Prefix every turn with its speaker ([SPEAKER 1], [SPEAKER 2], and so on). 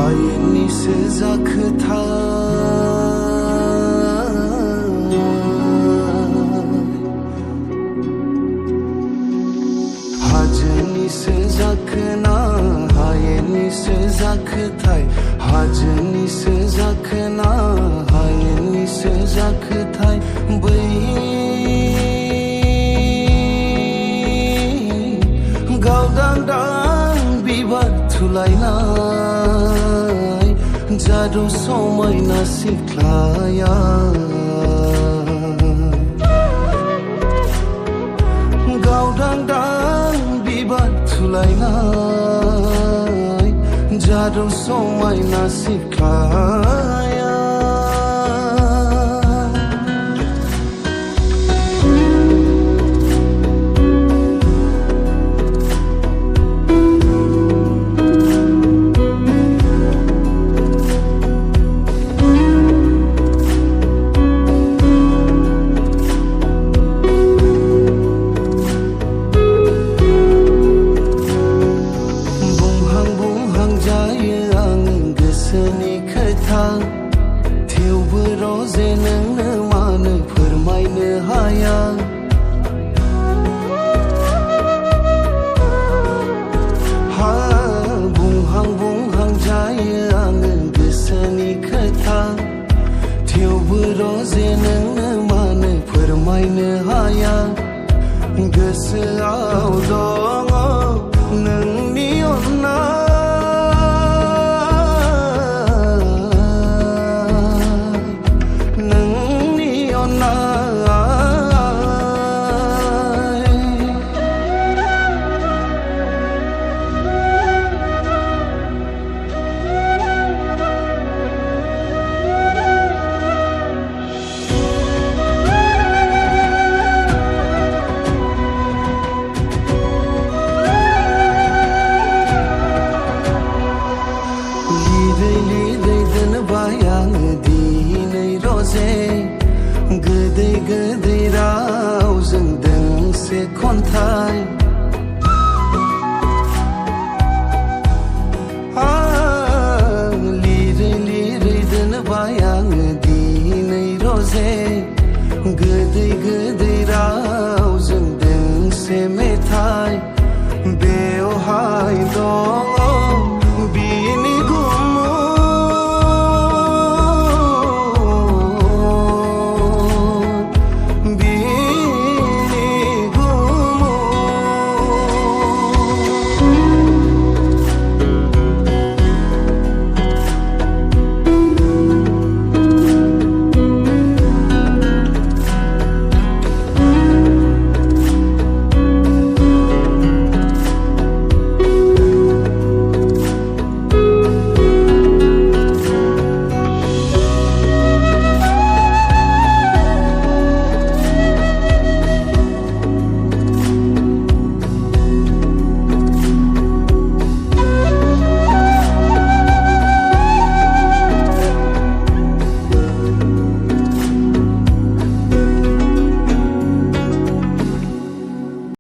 [SPEAKER 1] हायेननि जाखोथाय हाजोनि जाखोना हायेननि जाखोथाय हाजोनि जाखोना हायेननि जाखोथाय बै गावदांदां बिबार थुलायनाय जादु समायना सिख्लाया गावदांदां बिबार थुलायनाय जादु समायना सिख्लाया थेवबो रजे नोंनो मानो फोरमायनो हाया बुंहां बुंहां जायो आङो गोसोनि खोथा थेवबो रजे नोंनो मानो फोरमायनो हाया गोसोआव दङ नोंनि अननाय गोदै गोदै रावजों दोंसे खन्थाइ लिरै लिरै दोनबाय आङो दिनै रजे गोदै गोदै